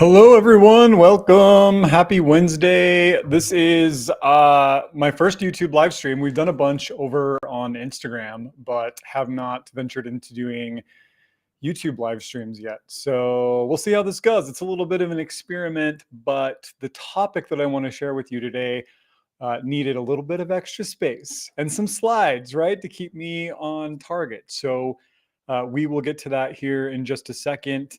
Hello, everyone. Welcome. Happy Wednesday. This is my first YouTube live stream. We've done a bunch over on Instagram, but have not ventured into doing YouTube live streams yet. So we'll see how this goes. It's a little bit of an experiment, but the topic that I want to share with you today needed a little bit of extra space and some slides, right, to keep me on target. So we will get to that here in just a second.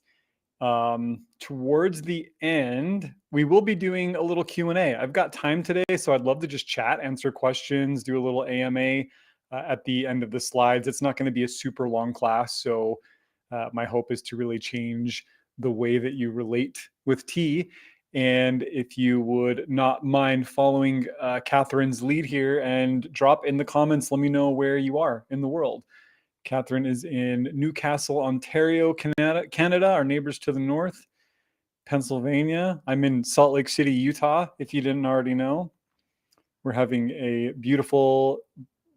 Towards the end, we will be doing a little Q&A. I've got time today, so I'd love to just chat, answer questions, do a little AMA at the end of the slides. It's not going to be a super long class, so my hope is to really change the way that you relate with tea. And if you would not mind following Catherine's lead here and drop in the comments, let me know where you are in the world. Catherine is in Newcastle, Ontario, Canada, our neighbors to the north. Pennsylvania. I'm in Salt Lake City, Utah, if you didn't already know. We're having a beautiful,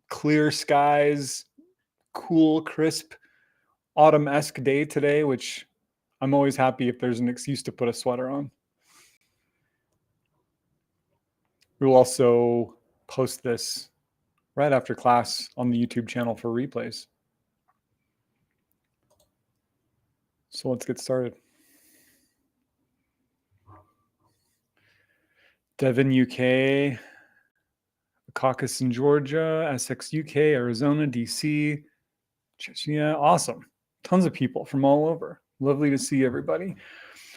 clear skies, cool, crisp, autumn-esque day today, which I'm always happy if there's an excuse to put a sweater on. We will also post this right after class on the YouTube channel for replays. So let's get started. Devon, UK, Caucus in Georgia, Essex, UK, Arizona, DC, Chechnya. Awesome. Tons of people from all over. Lovely to see everybody.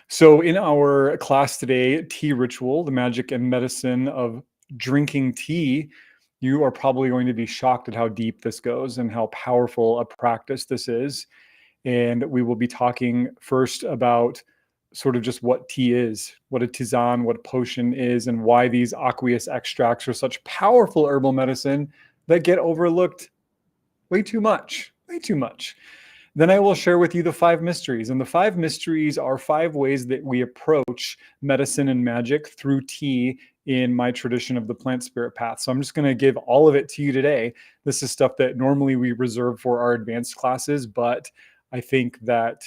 So in our class today, Tea Ritual, the magic and medicine of drinking tea, you are probably going to be shocked at how deep this goes and how powerful a practice this is. And we will be talking first about sort of just what tea is, what a tisane, what a potion is, and why these aqueous extracts are such powerful herbal medicine that get overlooked way too much. Then I will share with you the 5 mysteries. And the 5 mysteries are 5 ways that we approach medicine and magic through tea in my tradition of the plant spirit path. So I'm just going to give all of it to you today. This is stuff that normally we reserve for our advanced classes, but I think that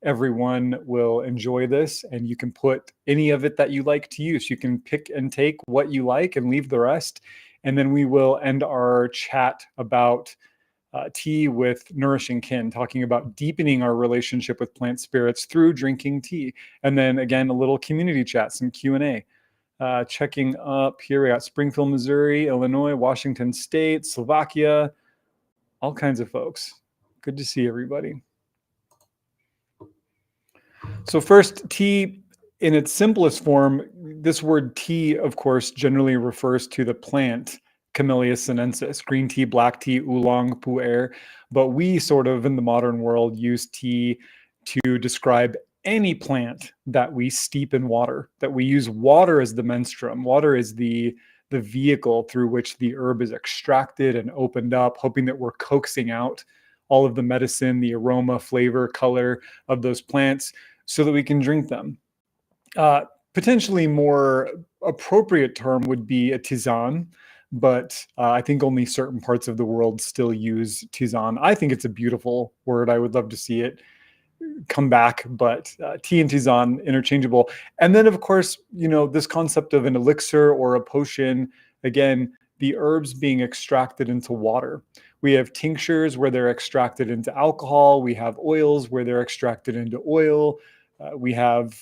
everyone will enjoy this, and you can put any of it that you like to use. You can pick and take what you like and leave the rest. And then we will end our chat about tea with Nourishing Kin, talking about deepening our relationship with plant spirits through drinking tea. And then again, a little community chat, some Q&A. Checking up here, we got Springfield, Missouri, Illinois, Washington State, Slovakia, all kinds of folks. Good to see everybody. So first, tea in its simplest form, this word tea, of course, generally refers to the plant Camellia sinensis, green tea, black tea, oolong, pu'er. But we sort of, in the modern world, use tea to describe any plant that we steep in water, that we use water as the menstruum. Water is the vehicle through which the herb is extracted and opened up, hoping that we're coaxing out all of the medicine, the aroma, flavor, color of those plants so that we can drink them. Potentially more appropriate term would be a tisane, but I think only certain parts of the world still use tisane. I think it's a beautiful word. I would love to see it come back, but tea and tisane interchangeable. And then, of course, this concept of an elixir or a potion, again, the herbs being extracted into water. We have tinctures where they're extracted into alcohol. We have oils where they're extracted into oil. We have,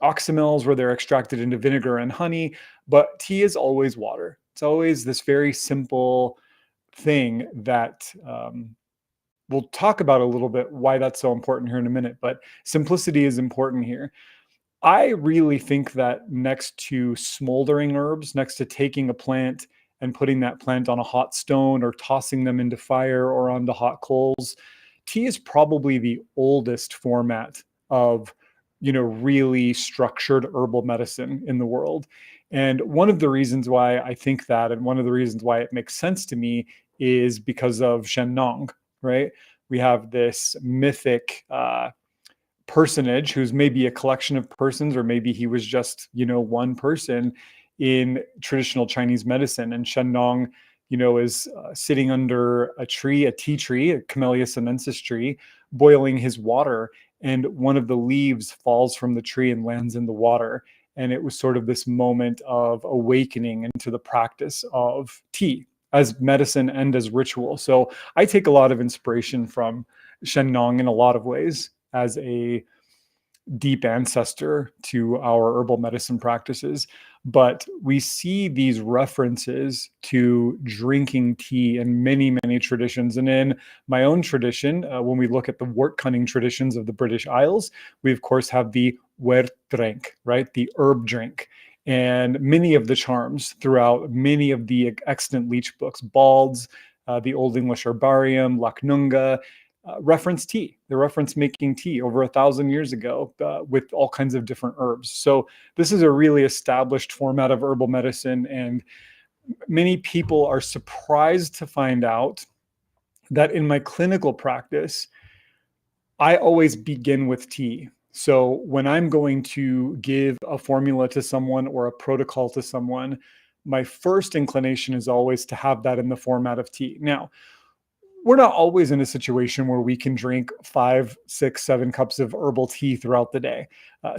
oxymels where they're extracted into vinegar and honey. But tea is always water. It's always this very simple thing that we'll talk about a little bit why that's so important here in a minute. But simplicity is important here. I really think that next to smoldering herbs, next to taking a plant and putting that plant on a hot stone or tossing them into fire or onto hot coals, tea is probably the oldest format of, really structured herbal medicine in the world. And one of the reasons why I think that, and one of the reasons why it makes sense to me, is because of Shen Nong, right? We have this mythic personage who's maybe a collection of persons, or maybe he was just, one person in traditional Chinese medicine. And Shen Nong, is sitting under a tree, a tea tree, a Camellia sinensis tree, boiling his water. and one of the leaves falls from the tree and lands in the water. And it was sort of this moment of awakening into the practice of tea as medicine and as ritual. So I take a lot of inspiration from Shen Nong in a lot of ways as a deep ancestor to our herbal medicine practices. But we see these references to drinking tea in many, many traditions. And in my own tradition, when we look at the wort cunning traditions of the British Isles, we of course have the Wyrtdrenc, right? The herb drink. And many of the charms throughout many of the extant leech books, Bald's, the Old English Herbarium, Lachnunga, reference tea. They reference making tea over 1,000 years ago with all kinds of different herbs. So this is a really established format of herbal medicine, and many people are surprised to find out that in my clinical practice, I always begin with tea. So when I'm going to give a formula to someone or a protocol to someone, my first inclination is always to have that in the format of tea. Now, we're not always in a situation where we can drink 5, 6, 7 cups of herbal tea throughout the day.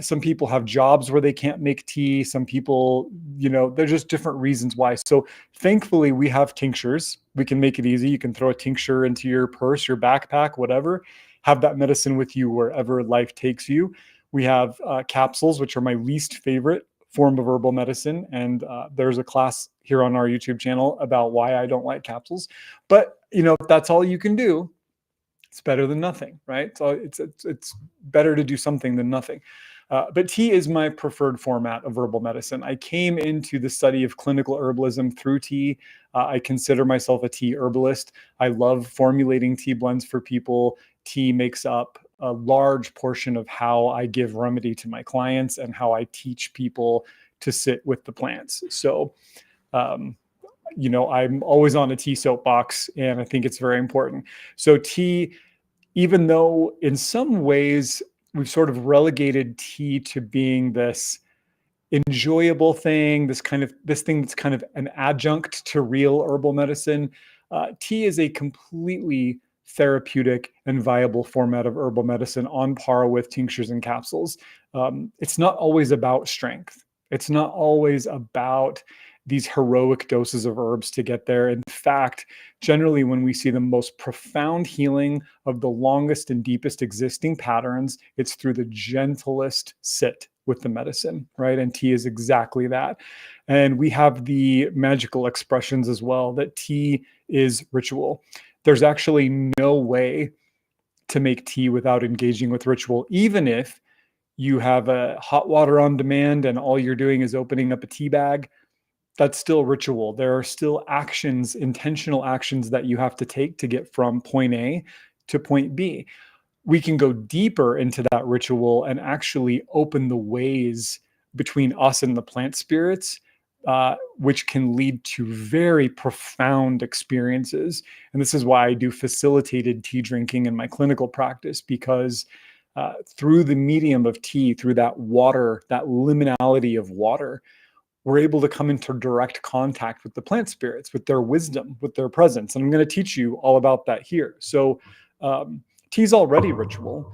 Some people have jobs where they can't make tea. Some people, there's just different reasons why. So thankfully, we have tinctures. We can make it easy. You can throw a tincture into your purse, your backpack, whatever. Have that medicine with you wherever life takes you. We have capsules, which are my least favorite form of herbal medicine. And there's a class here on our YouTube channel about why I don't like capsules. But if that's all you can do, it's better than nothing, right? So it's better to do something than nothing. But tea is my preferred format of herbal medicine. I came into the study of clinical herbalism through tea. I consider myself a tea herbalist. I love formulating tea blends for people. Tea makes up a large portion of how I give remedy to my clients and how I teach people to sit with the plants. So, I'm always on a tea soapbox, and I think it's very important. So tea, even though in some ways we've sort of relegated tea to being this enjoyable thing, this thing that's kind of an adjunct to real herbal medicine, tea is a completely therapeutic and viable format of herbal medicine on par with tinctures and capsules. It's not always about strength. It's not always about these heroic doses of herbs to get there. In fact, generally when we see the most profound healing of the longest and deepest existing patterns, it's through the gentlest sit with the medicine, right? And tea is exactly that. And we have the magical expressions as well, that tea is ritual. There's actually no way to make tea without engaging with ritual, even if you have a hot water on demand and all you're doing is opening up a tea bag. That's still ritual. There are still actions, intentional actions that you have to take to get from point A to point B. We can go deeper into that ritual and actually open the ways between us and the plant spirits, which can lead to very profound experiences. And this is why I do facilitated tea drinking in my clinical practice, because through the medium of tea, through that water, that liminality of water, we're able to come into direct contact with the plant spirits, with their wisdom, with their presence. And I'm going to teach you all about that here. So tea's already ritual.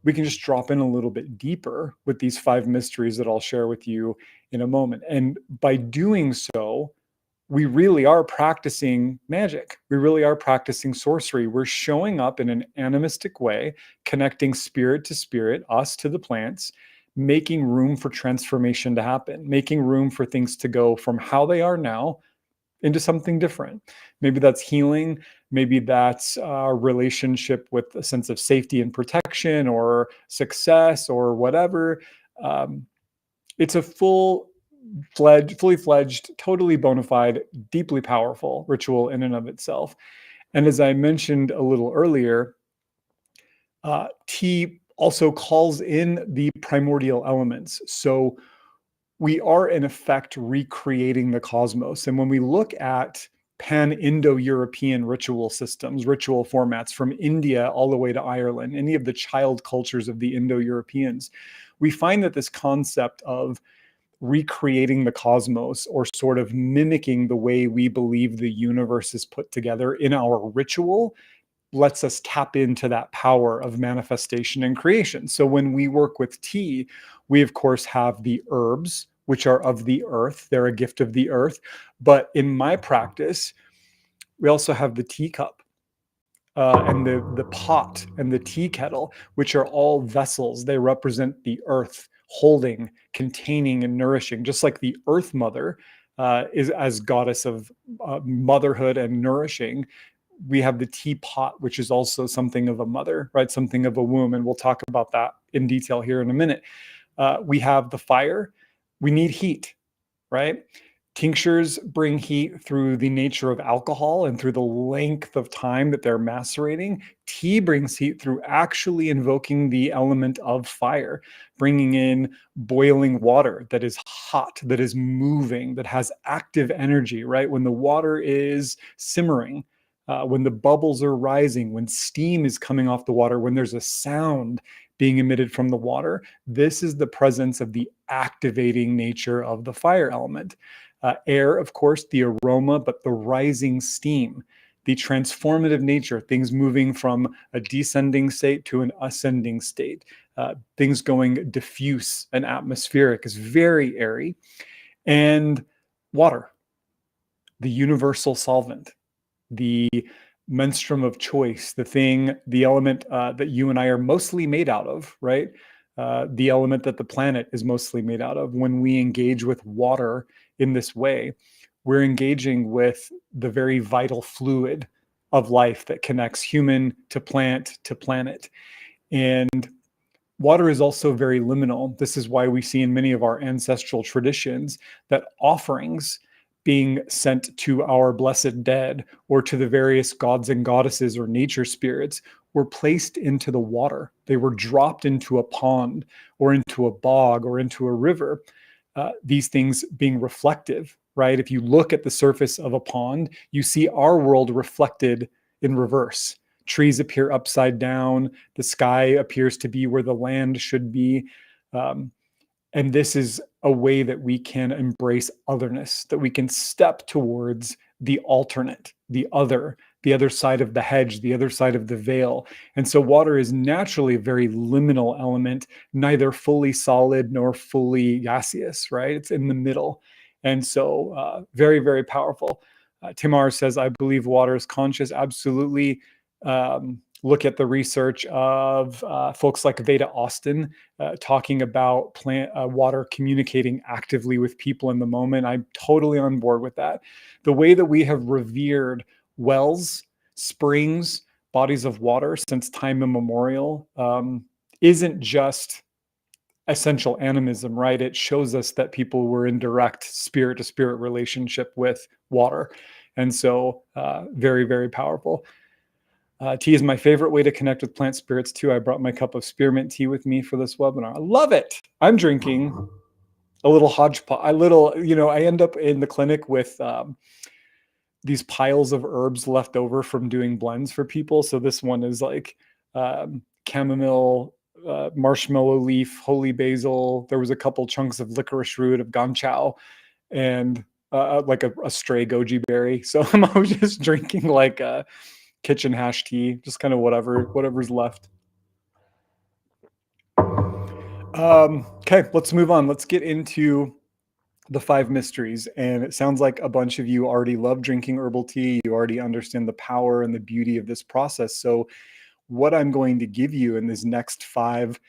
We can just drop in a little bit deeper with these 5 mysteries that I'll share with you in a moment. And by doing so, we really are practicing magic. We really are practicing sorcery. We're showing up in an animistic way, connecting spirit to spirit, us to the plants, making room for transformation to happen, making room for things to go from how they are now into something different. Maybe that's healing. Maybe that's a relationship with a sense of safety and protection or success or whatever. It's a fully fledged, totally bona fide, deeply powerful ritual in and of itself. And as I mentioned a little earlier, tea also calls in the primordial elements. So we are in effect recreating the cosmos. And when we look at pan-Indo-European ritual systems, ritual formats from India all the way to Ireland, any of the child cultures of the Indo-Europeans, we find that this concept of recreating the cosmos, or sort of mimicking the way we believe the universe is put together in our ritual, lets us tap into that power of manifestation and creation. So when we work with tea, we of course have the herbs, which are of the earth. They're a gift of the earth. But in my practice, we also have the teacup. And the pot and the tea kettle, which are all vessels. They represent the earth, holding, containing, and nourishing, just like the earth mother is as goddess of motherhood and nourishing. We have the teapot, which is also something of a mother, right? Something of a womb. And we'll talk about that in detail here in a minute. We have the fire. We need heat, right? Tinctures bring heat through the nature of alcohol and through the length of time that they're macerating. Tea brings heat through actually invoking the element of fire, bringing in boiling water that is hot, that is moving, that has active energy, right? When the water is simmering, when the bubbles are rising, when steam is coming off the water, when there's a sound being emitted from the water, this is the presence of the activating nature of the fire element. Air, of course, the aroma, but the rising steam, the transformative nature, things moving from a descending state to an ascending state, things going diffuse and atmospheric is very airy. And water, the universal solvent, the menstruum of choice, the element that you and I are mostly made out of, right? The element that the planet is mostly made out of. When we engage with water in this way, we're engaging with the very vital fluid of life that connects human to plant to planet. And water is also very liminal. This is why we see in many of our ancestral traditions that offerings being sent to our blessed dead or to the various gods and goddesses or nature spirits were placed into the water. They were dropped into a pond or into a bog or into a river. These things being reflective, right? If you look at the surface of a pond, you see our world reflected in reverse. Trees appear upside down. The sky appears to be where the land should be. And this is a way that we can embrace otherness, that we can step towards the alternate, the other side of the hedge, the other side of the veil. And so water is naturally a very liminal element, neither fully solid nor fully gaseous, right? It's in the middle. And so very, very powerful. Tamar says, I believe water is conscious. Absolutely. Look at the research of folks like Veda Austin talking about water communicating actively with people in the moment. I'm totally on board with that. The way that we have revered wells, springs, bodies of water since time immemorial isn't just essential animism, right? It shows us that people were in direct spirit to spirit relationship with water. And so very, very powerful. Tea is my favorite way to connect with plant spirits too. I brought my cup of spearmint tea with me for this webinar. I love it. I'm drinking a little hodgepodge, I end up in the clinic with these piles of herbs left over from doing blends for people. So this one is like chamomile, marshmallow leaf, holy basil. There was a couple chunks of licorice root of ganchao and like a stray goji berry. So I was just drinking like a kitchen hash tea, just kind of whatever's left. Okay, let's move on. Let's get into the 5 mysteries. And it sounds like a bunch of you already love drinking herbal tea. You already understand the power and the beauty of this process. So what I'm going to give you in these next 5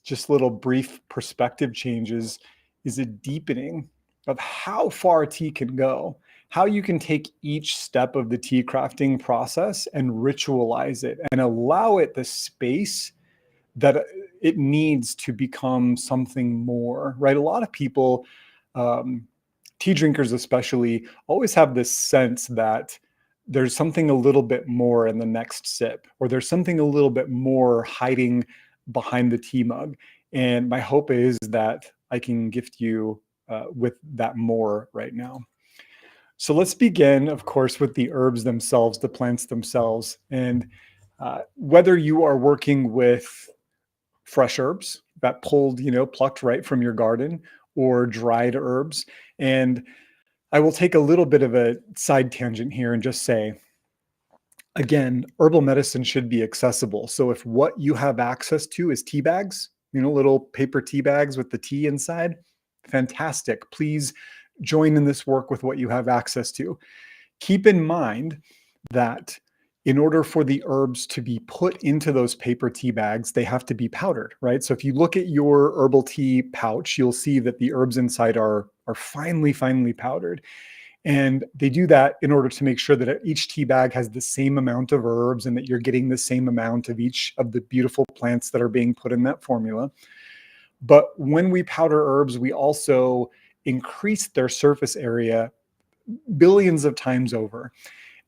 just little brief perspective changes is a deepening of how far tea can go, how you can take each step of the tea crafting process and ritualize it and allow it the space that it needs to become something more, right? A lot of people, tea drinkers especially, always have this sense that there's something a little bit more in the next sip, or there's something a little bit more hiding behind the tea mug. And my hope is that I can gift you with that more right now. So let's begin, of course, with the herbs themselves, the plants themselves. And whether you are working with fresh herbs that plucked right from your garden, or dried herbs. And I will take a little bit of a side tangent here and just say, Again, herbal medicine should be accessible. So if what you have access to is tea bags, little paper tea bags with the tea inside, fantastic. Please join in this work with what you have access to. Keep in mind that in order for the herbs to be put into those paper tea bags, they have to be powdered, right? So if you look at your herbal tea pouch, you'll see that the herbs inside are finely, finely powdered. And they do that in order to make sure that each tea bag has the same amount of herbs and that you're getting the same amount of each of the beautiful plants that are being put in that formula. But when we powder herbs, we also increase their surface area billions of times over.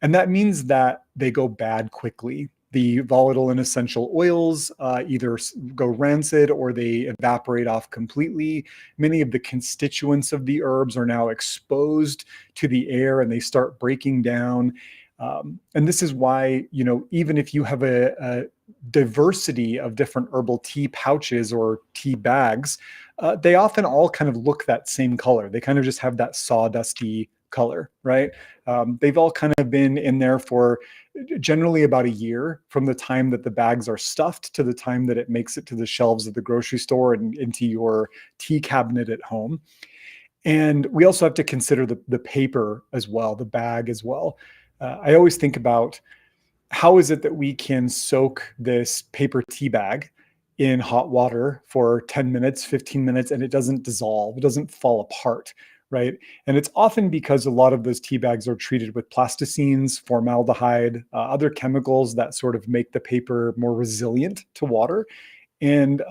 And that means that they go bad quickly. The volatile and essential oils either go rancid or they evaporate off completely. Many of the constituents of the herbs are now exposed to the air and they start breaking down. And this is why, even if you have a diversity of different herbal tea pouches or tea bags, they often all kind of look that same color. They kind of just have that sawdusty color, right? They've all kind of been in there for generally about a year from the time that the bags are stuffed to the time that it makes it to the shelves of the grocery store and into your tea cabinet at home. And we also have to consider the paper as well, the bag as well. I always think about how is it that we can soak this paper tea bag in hot water for 10 minutes, 15 minutes, and it doesn't dissolve, it doesn't fall apart, right? And it's often because a lot of those tea bags are treated with plasticines, formaldehyde, other chemicals that sort of make the paper more resilient to water. And,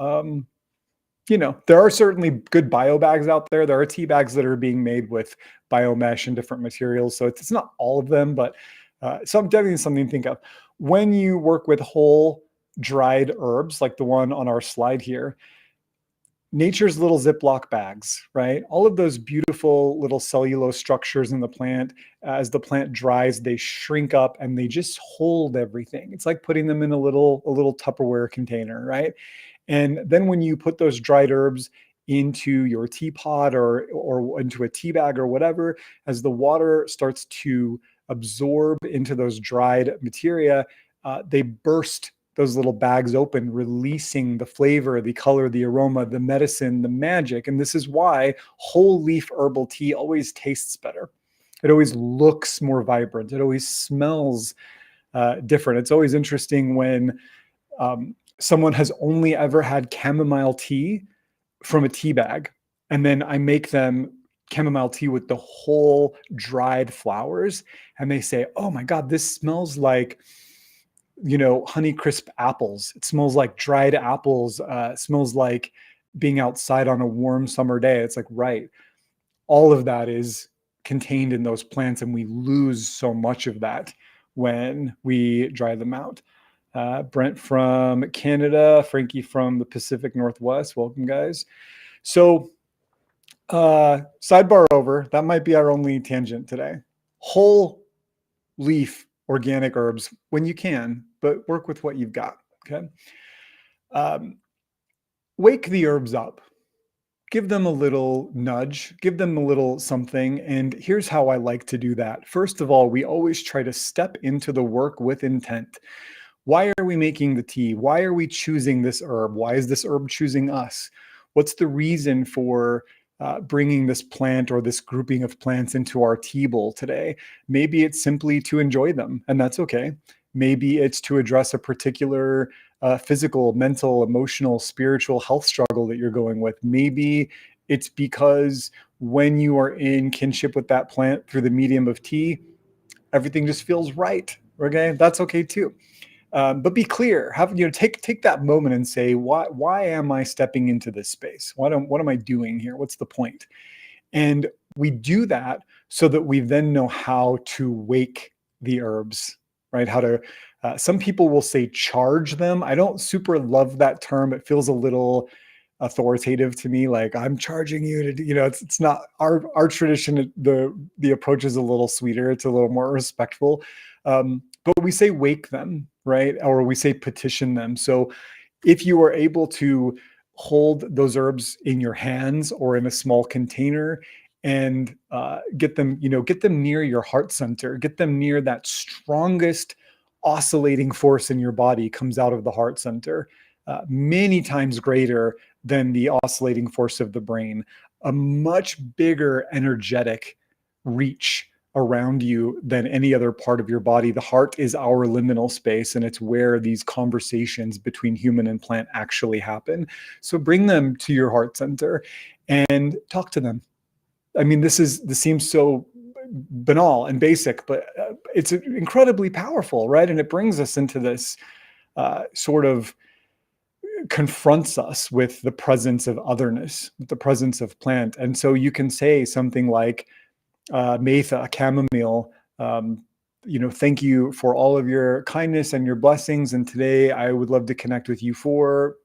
there are certainly good bio bags out there. There are tea bags that are being made with biomesh and different materials. So it's not all of them, but definitely something to think of. When you work with whole dried herbs, like the one on our slide here, nature's little Ziploc bags, right? All of those beautiful little cellulose structures in the plant, as the plant dries, they shrink up and they just hold everything. It's like putting them in a little Tupperware container, right? And then when you put those dried herbs into your teapot or into a tea bag or whatever, as the water starts to absorb into those dried materia, they burst those little bags open, releasing the flavor, the color, the aroma, the medicine, the magic. And this is why whole leaf herbal tea always tastes better. It always looks more vibrant. It always smells different. It's always interesting when someone has only ever had chamomile tea from a tea bag, and then I make them chamomile tea with the whole dried flowers, and they say, "Oh my God, this smells like Honeycrisp apples. It smells like dried apples. Smells like being outside on a warm summer day." It's like, right. All of that is contained in those plants, and we lose so much of that when we dry them out. Brent from Canada, Frankie from the Pacific Northwest. Welcome, guys. So, sidebar over. That might be our only tangent today. Whole leaf organic herbs when you can, but work with what you've got. Okay. Wake the herbs up. Give them a little nudge, give them a little something. And here's how I like to do that. First of all, we always try to step into the work with intent. Why are we making the tea? Why are we choosing this herb? Why is this herb choosing us? What's the reason for bringing this plant or this grouping of plants into our tea bowl today? Maybe it's simply to enjoy them, and that's okay. Maybe it's to address a particular physical, mental, emotional, spiritual health struggle that you're going with. Maybe it's because when you are in kinship with that plant through the medium of tea, everything just feels right. Okay, that's okay too. But be clear. Take that moment and say, why am I stepping into this space? What am I doing here? What's the point? And we do that so that we then know how to wake the herbs, right? How to. Some people will say charge them. I don't super love that term. It feels a little authoritative to me. Like, I'm charging you to do, it's not our tradition. The approach is a little sweeter. It's a little more respectful. But we say wake them, right? Or we say petition them. So if you are able to hold those herbs in your hands or in a small container and get them near your heart center, get them near that strongest oscillating force in your body comes out of the heart center, many times greater than the oscillating force of the brain, a much bigger energetic reach around you than any other part of your body. The heart is our liminal space, and it's where these conversations between human and plant actually happen. So bring them to your heart center and talk to them. I mean, this seems so banal and basic, but it's incredibly powerful, right? And it brings us into this sort of confronts us with the presence of otherness, with the presence of plant. And so you can say something like, Metha, chamomile, thank you for all of your kindness and your blessings. And today I would love to connect with you for,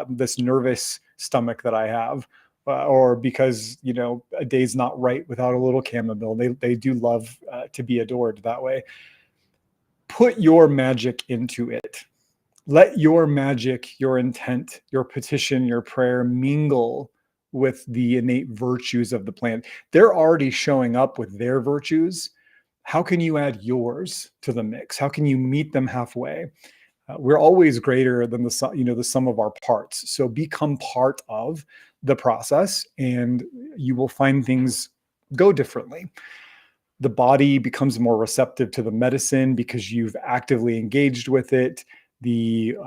this nervous stomach that I have, or because, a day's not right without a little chamomile. They do love to be adored that way. Put your magic into it. Let your magic, your intent, your petition, your prayer mingle with the innate virtues of the plant. They're already showing up with their virtues. How can you add yours to the mix? How can you meet them halfway? We're always greater than the sum of our parts. So become part of the process, and you will find things go differently. The body becomes more receptive to the medicine because you've actively engaged with it. The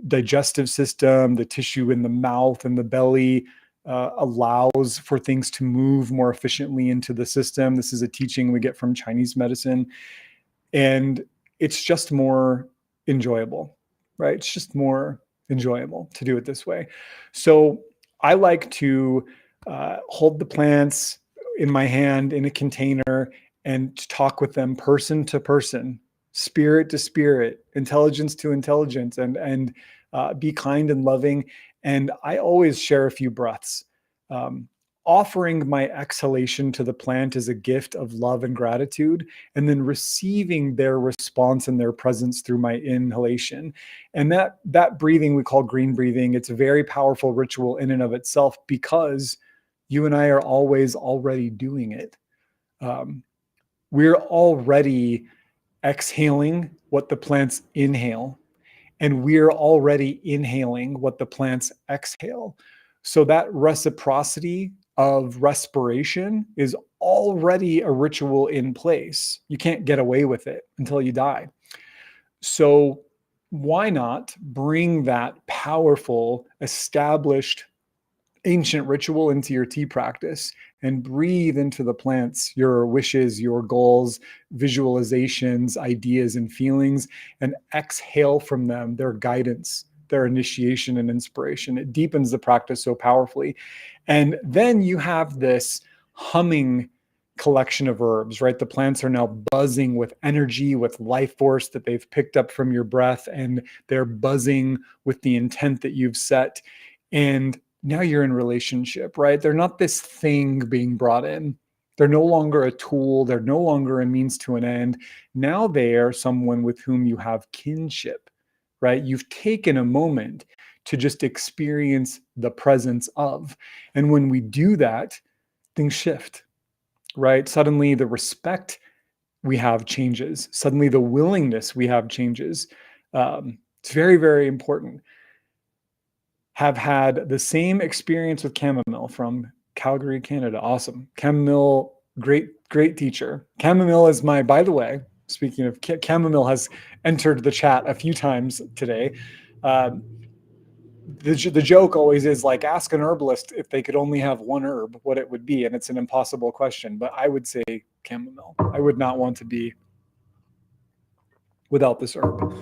digestive system, the tissue in the mouth and the belly allows for things to move more efficiently into the system. This is a teaching we get from Chinese medicine. And it's just more enjoyable, right? It's just more enjoyable to do it this way. So I like to hold the plants in my hand in a container and talk with them person to person, spirit to spirit, intelligence to intelligence, and be kind and loving. And I always share a few breaths. Offering my exhalation to the plant as a gift of love and gratitude, and then receiving their response and their presence through my inhalation. And that breathing we call green breathing. It's a very powerful ritual in and of itself because you and I are always already doing it. We're already exhaling what the plants inhale, and we're already inhaling what the plants exhale. So that reciprocity of respiration is already a ritual in place. You can't get away with it until you die. So why not bring that powerful, established, ancient ritual into your tea practice and breathe into the plants your wishes, your goals, visualizations, ideas, and feelings, and exhale from them their guidance, their initiation and inspiration. It deepens the practice so powerfully. And then you have this humming collection of herbs, right? The plants are now buzzing with energy, with life force that they've picked up from your breath, and they're buzzing with the intent that you've set. And now you're in relationship, right? They're not this thing being brought in. They're no longer a tool. They're no longer a means to an end. Now they are someone with whom you have kinship, right? You've taken a moment to just experience the presence of. And when we do that, things shift, right? Suddenly the respect we have changes. Suddenly the willingness we have changes. It's very, very important. Have had the same experience with chamomile from Calgary, Canada. Awesome. Chamomile, great teacher. Chamomile is by the way, speaking of chamomile has entered the chat a few times today. The joke always is like, ask an herbalist if they could only have one herb, what it would be. And it's an impossible question, but I would say chamomile. I would not want to be without this herb.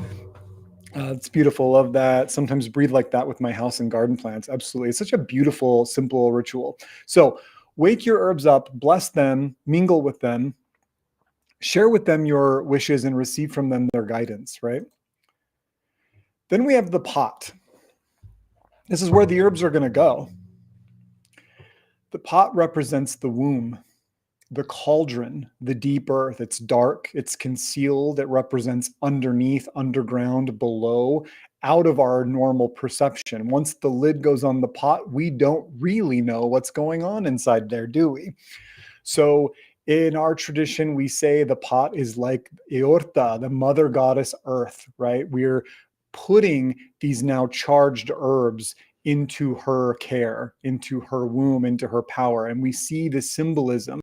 It's beautiful. Love that. Sometimes breathe like that with my house and garden plants. Absolutely. It's such a beautiful, simple ritual. So wake your herbs up, bless them, mingle with them, share with them your wishes, and receive from them their guidance, right? Then we have the pot. This is where the herbs are going to go. The pot represents the womb, the cauldron, the deep earth. It's dark, it's concealed. It represents underneath, underground, below, out of our normal perception. Once the lid goes on the pot, we don't really know what's going on inside there, do we? So In our tradition, we say the pot is like Eorta, the mother goddess earth, right? We're putting these now charged herbs into her care, into her womb, into her power. And we see the symbolism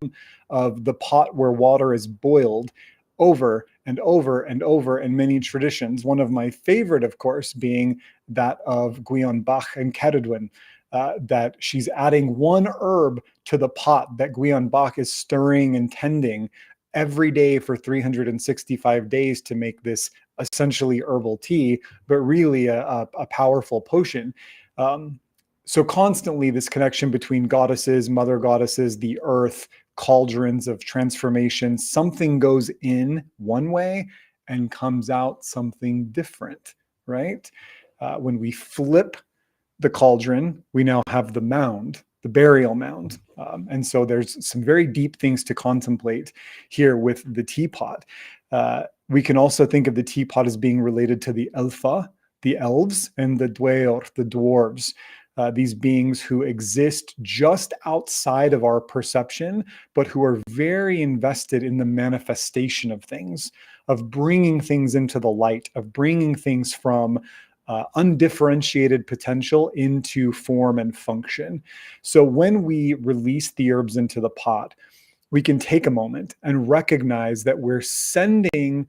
of the pot where water is boiled over and over and over in many traditions. One of my favorite, of course, being that of Gwion Bach and Ceridwen, that she's adding one herb to the pot that Gwion Bach is stirring and tending every day for 365 days to make this essentially herbal tea, but really a powerful potion. Um, so constantly this connection between goddesses, mother goddesses, the earth, cauldrons of transformation, something goes in one way and comes out something different, right? When we flip the cauldron, we now have the mound, the burial mound. And so there's some very deep things to contemplate here with the teapot. We can also think of the teapot as being related to the Elfa, the elves, and the Dweor, the dwarves. These beings who exist just outside of our perception, but who are very invested in the manifestation of things, of bringing things into the light, of bringing things from undifferentiated potential into form and function. So when we release the herbs into the pot, we can take a moment and recognize that we're sending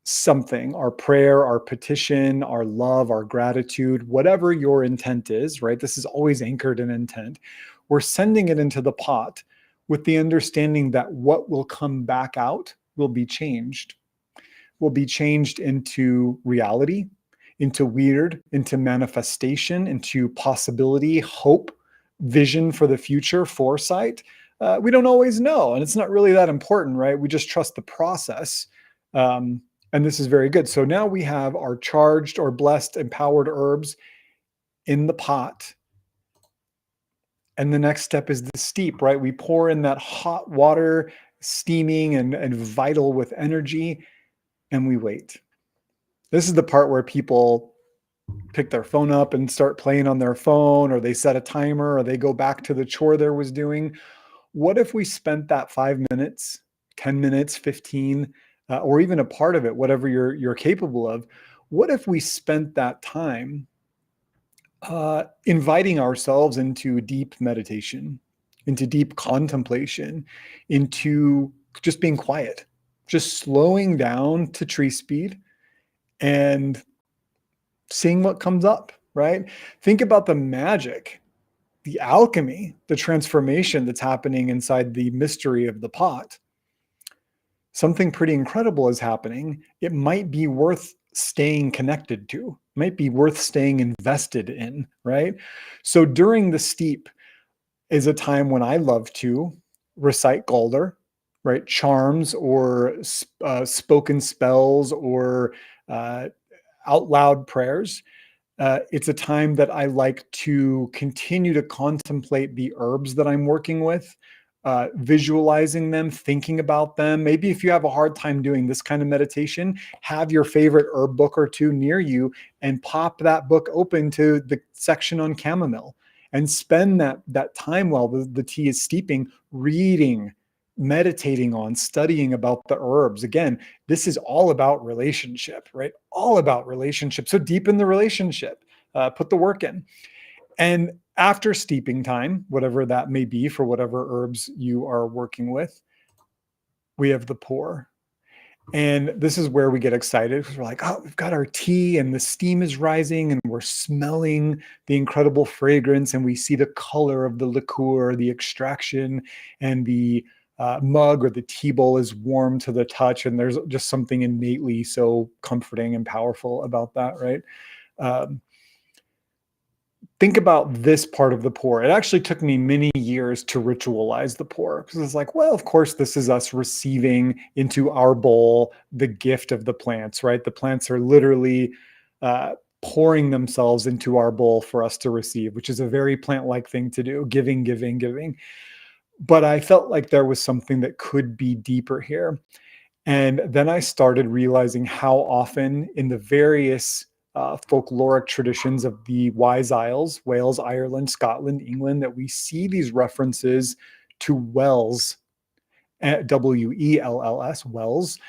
something, our prayer, our petition, our love, our gratitude, whatever your intent is, right? This is always anchored in intent. We're sending it into the pot with the understanding that what will come back out will be changed into reality, into weird, into manifestation, into possibility, hope, vision for the future, foresight. We don't always know, and it's not really that important, right? We just trust the process. And this is very good. So now we have our charged or blessed, empowered herbs in the pot. And the next step is the steep, right? We pour in that hot water, steaming and vital with energy, and we wait. This is the part where people pick their phone up and start playing on their phone, or they set a timer, or they go back to the chore they was doing. What if we spent that 5 minutes, 10 minutes, 15, or even a part of it, whatever you're capable of? What if we spent that time inviting ourselves into deep meditation, into deep contemplation, into just being quiet, just slowing down to tree speed and seeing what comes up, right? Think about the magic, the alchemy, the transformation that's happening inside the mystery of the pot. Something pretty incredible is happening. It might be worth staying connected to, might be worth staying invested in, right? So during the steep is a time when I love to recite Galdr, right? Charms or spoken spells or out loud prayers. It's a time that I like to continue to contemplate the herbs that I'm working with, visualizing them, thinking about them. Maybe if you have a hard time doing this kind of meditation, have your favorite herb book or two near you and pop that book open to the section on chamomile and spend that time while the tea is steeping, reading, meditating on, studying about the herbs. Again, this is all about relationship, right? All about relationship. So deepen the relationship, put the work in. And after steeping time, whatever that may be for whatever herbs you are working with, we have the pour. And this is where we get excited because we're like, oh, we've got our tea and the steam is rising and we're smelling the incredible fragrance and we see the color of the liqueur, the extraction, and the mug or the tea bowl is warm to the touch. And there's just something innately so comforting and powerful about that, right? Think about this part of the pour. It actually took me many years to ritualize the pour because it's like, well, of course, this is us receiving into our bowl the gift of the plants, right? The plants are literally pouring themselves into our bowl for us to receive, which is a very plant-like thing to do, giving, giving, giving. But I felt like there was something that could be deeper here. And then I started realizing how often in the various folkloric traditions of the Wise Isles, Wales, Ireland, Scotland, England, that we see these references to wells wells, wells,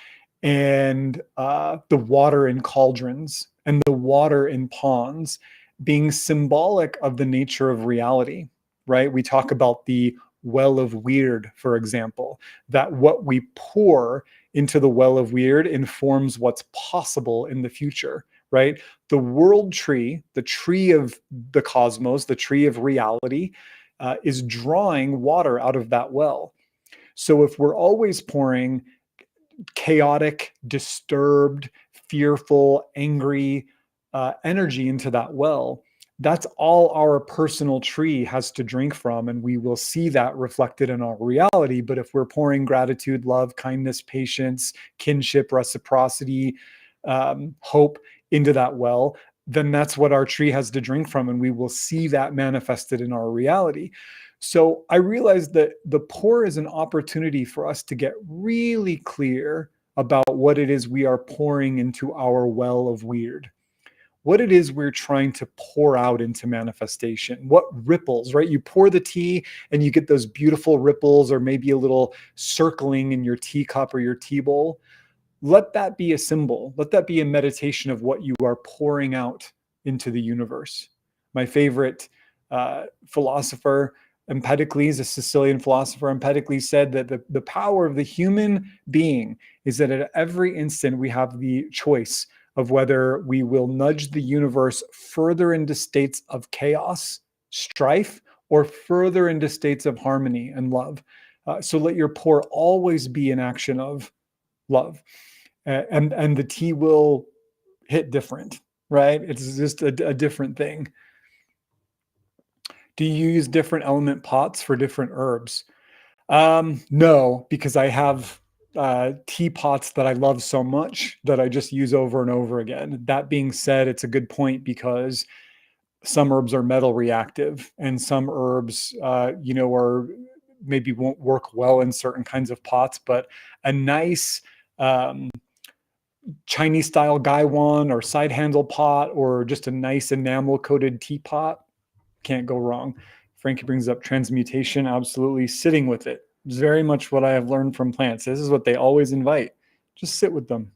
and the water in cauldrons and the water in ponds being symbolic of the nature of reality, right? We talk about the well of Wyrd, for example, that what we pour into the well of Wyrd informs what's possible in the future, right? The world tree, the tree of the cosmos, the tree of reality, is drawing water out of that well. So if we're always pouring chaotic, disturbed, fearful, angry energy into that well, that's all our personal tree has to drink from, and we will see that reflected in our reality. But if we're pouring gratitude, love, kindness, patience, kinship, reciprocity, hope into that well, then that's what our tree has to drink from, and we will see that manifested in our reality. So I realized that the pour is an opportunity for us to get really clear about what it is we are pouring into our well of Wyrd, what it is we're trying to pour out into manifestation, what ripples, right? You pour the tea and you get those beautiful ripples, or maybe a little circling in your teacup or your tea bowl. Let that be a symbol. Let that be a meditation of what you are pouring out into the universe. My favorite philosopher, Empedocles, a Sicilian philosopher, Empedocles said that the power of the human being is that at every instant we have the choice of whether we will nudge the universe further into states of chaos, strife, or further into states of harmony and love. So let your pour always be an action of love. And the tea will hit different, right? It's just a different thing. Do you use different element pots for different herbs? No, because I have teapots that I love so much that I just use over and over again. That being said, it's a good point, because some herbs are metal reactive, and some herbs, are maybe won't work well in certain kinds of pots. But a nice Chinese style gaiwan or side handle pot, or just a nice enamel coated teapot, can't go wrong. Frankie brings up transmutation. Absolutely. Sitting with it. It's very much what I have learned from plants. This is what they always invite. Just sit with them.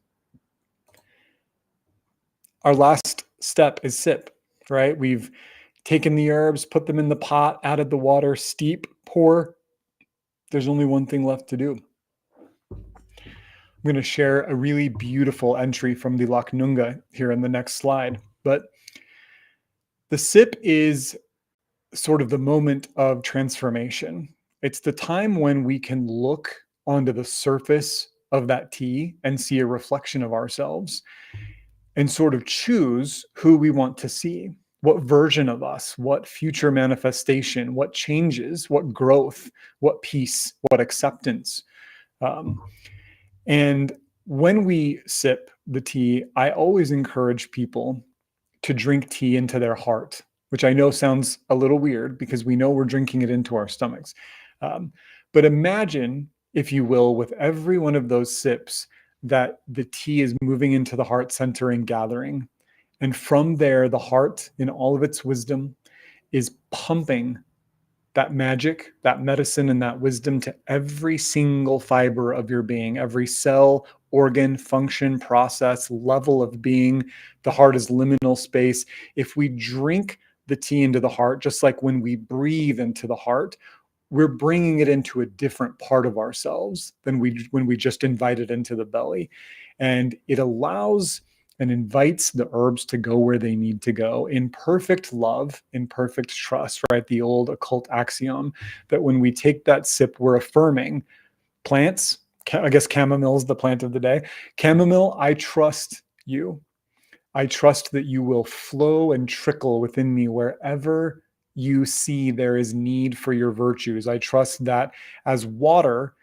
Our last step is sip, right? We've taken the herbs, put them in the pot, added the water, steep, pour. There's only one thing left to do. I'm going to share a really beautiful entry from the Laknunga here in the next slide. But the sip is sort of the moment of transformation. It's the time when we can look onto the surface of that tea and see a reflection of ourselves, and sort of choose who we want to see, what version of us, what future manifestation, what changes, what growth, what peace, what acceptance. And when we sip the tea, I always encourage people to drink tea into their heart, which I know sounds a little weird because we know we're drinking it into our stomachs. But imagine, if you will, with every one of those sips, that the tea is moving into the heart center and gathering. And from there, the heart, in all of its wisdom, is pumping that magic, that medicine, and that wisdom to every single fiber of your being, every cell, organ, function, process, level of being. The heart is liminal space. If we drink the tea into the heart, just like when we breathe into the heart, we're bringing it into a different part of ourselves than when we just invite it into the belly. And it allows and invites the herbs to go where they need to go in perfect love, in perfect trust, right? The old occult axiom that when we take that sip, we're affirming plants. I guess chamomile is the plant of the day. Chamomile, I trust you. I trust that you will flow and trickle within me wherever you see there is need for your virtues. I trust that as water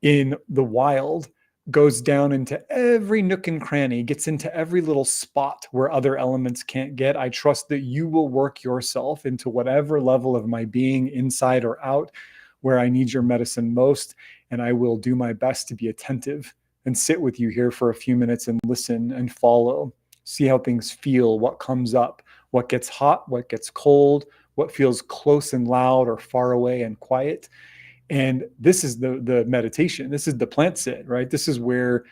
in the wild goes down into every nook and cranny, gets into every little spot where other elements can't get, I trust that you will work yourself into whatever level of my being, inside or out, where I need your medicine most. And I will do my best to be attentive and sit with you here for a few minutes and listen and follow, see how things feel, what comes up, what gets hot, what gets cold, what feels close and loud or far away and quiet. And this is the meditation. This is the plant sit, right? This is where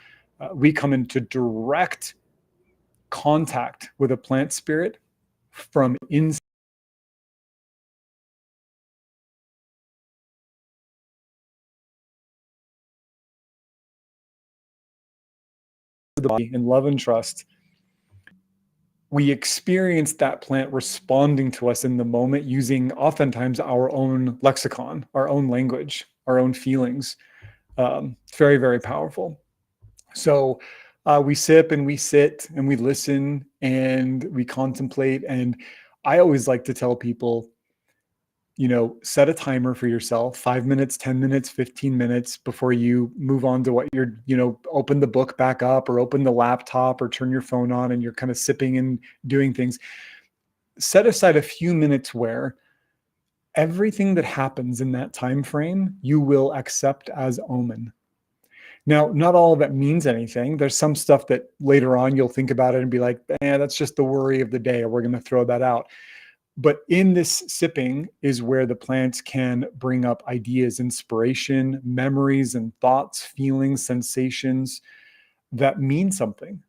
we come into direct contact with a plant spirit from inside the body in love and trust. We experience that plant responding to us in the moment using oftentimes our own lexicon, our own language, our own feelings. Very, very powerful. So we sip and we sit and we listen and we contemplate. And I always like to tell people, set a timer for yourself, 5 minutes, 10 minutes, 15 minutes before you move on to what you're, open the book back up or open the laptop or turn your phone on and you're kind of sipping and doing things. Set aside a few minutes where everything that happens in that time frame, you will accept as omen. Now, not all of that means anything. There's some stuff that later on you'll think about it and be like, that's just the worry of the day. We're going to throw that out. But in this sipping is where the plants can bring up ideas, inspiration, memories, and thoughts, feelings, sensations that mean something,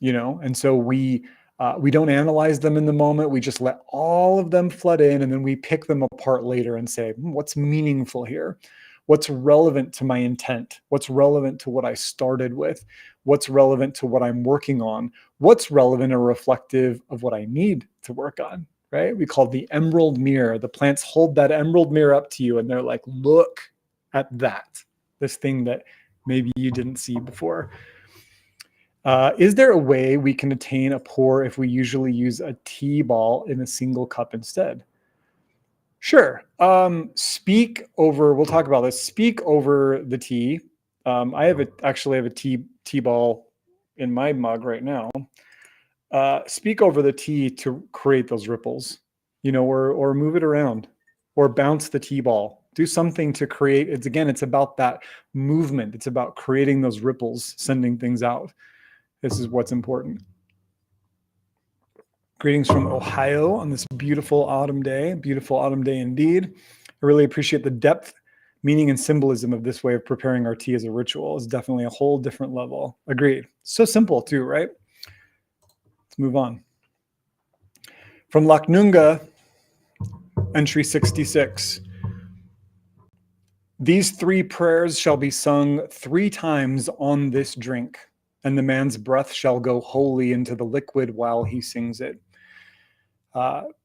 And so we don't analyze them in the moment. We just let all of them flood in, and then we pick them apart later and say, what's meaningful here? What's relevant to my intent? What's relevant to what I started with? What's relevant to what I'm working on? What's relevant or reflective of what I need to work on, right? We call it the emerald mirror. The plants hold that emerald mirror up to you and they're like, look at that, this thing that maybe you didn't see before. Is there a way we can attain a pour if we usually use a tea ball in a single cup instead? Sure. Speak over, we'll talk about this. Speak over the tea. I actually have a tea ball in my mug right now. Speak over the tea to create those ripples, or move it around or bounce the tea ball. Do something to create. It's about that movement. It's about creating those ripples, sending things out. This is what's important. Greetings from Ohio on this beautiful autumn day indeed. I really appreciate the depth, meaning, and symbolism of this way of preparing our tea as a ritual. It's definitely a whole different level. Agreed. So simple too, right? Let's move on. From Laknunga, entry 66. These 3 prayers shall be sung 3 times on this drink, and the man's breath shall go wholly into the liquid while he sings it.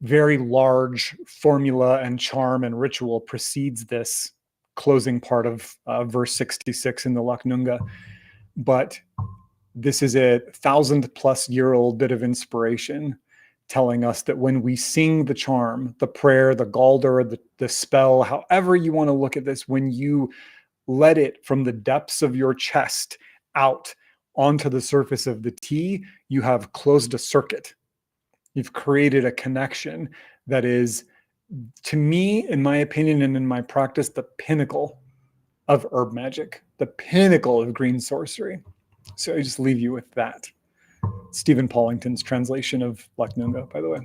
Very large formula and charm and ritual precedes this closing part of verse 66 in the Laknunga. But this is a 1,000+ year-old bit of inspiration telling us that when we sing the charm, the prayer, the galder, the spell, however you want to look at this, when you let it from the depths of your chest out onto the surface of the tea, you have closed a circuit. You've created a connection that is, to me, in my opinion and in my practice, the pinnacle of herb magic, the pinnacle of green sorcery. So I just leave you with that. Stephen Paulington's translation of Laknunga, by the way.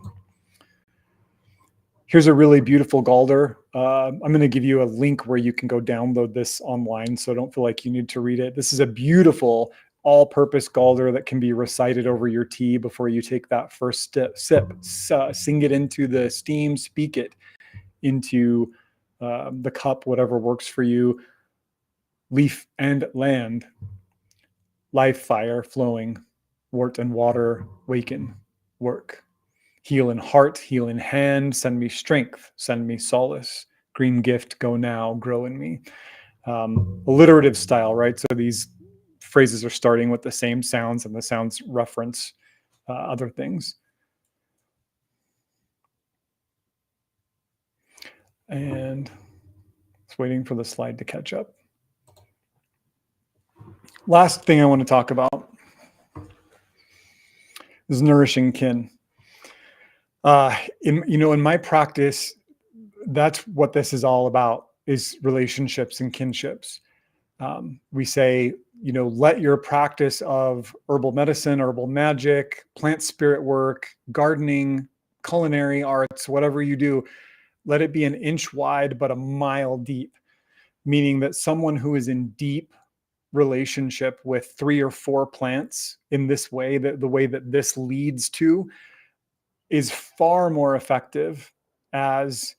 Here's a really beautiful galder. I'm going to give you a link where you can go download this online, so don't feel like you need to read it. This is a beautiful all-purpose galder that can be recited over your tea before you take that first sip. Sing it into the steam, speak it into the cup, whatever works for you. Leaf and land, life fire flowing, wort and water waken, work. Heal in heart, heal in hand, send me strength, send me solace. Green gift, go now, grow in me. Alliterative style, right? So these phrases are starting with the same sounds and the sounds reference other things. And it's waiting for the slide to catch up. Last thing I want to talk about is nourishing kin. In my practice, that's what this is all about, is relationships and kinships. We say, let your practice of herbal medicine, herbal magic, plant spirit work, gardening, culinary arts, whatever you do, let it be an inch wide, but a mile deep, meaning that someone who is in deep relationship with 3 or 4 plants in this way, that the way that this leads to, is far more effective as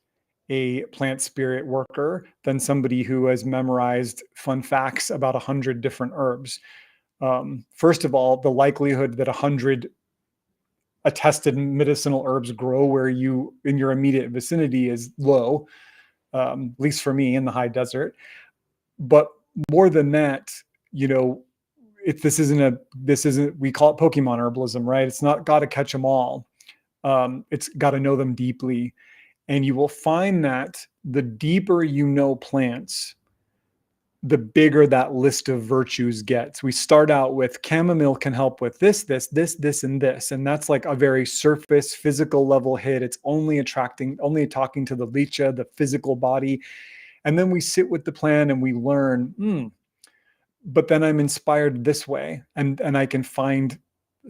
a plant spirit worker than somebody who has memorized fun facts about 100 different herbs. First of all, the likelihood that 100 attested medicinal herbs grow where you in your immediate vicinity is low, at least for me in the high desert. But more than that, you know, if this isn't, we call it Pokemon herbalism, right? It's not got to catch them all. It's got to know them deeply. And you will find that the deeper you know plants, the bigger that list of virtues gets. We start out with chamomile can help with this, and this. And that's like a very surface physical level hit. It's only talking to the licha, the physical body. And then we sit with the plant and we learn, but then I'm inspired this way. And I can find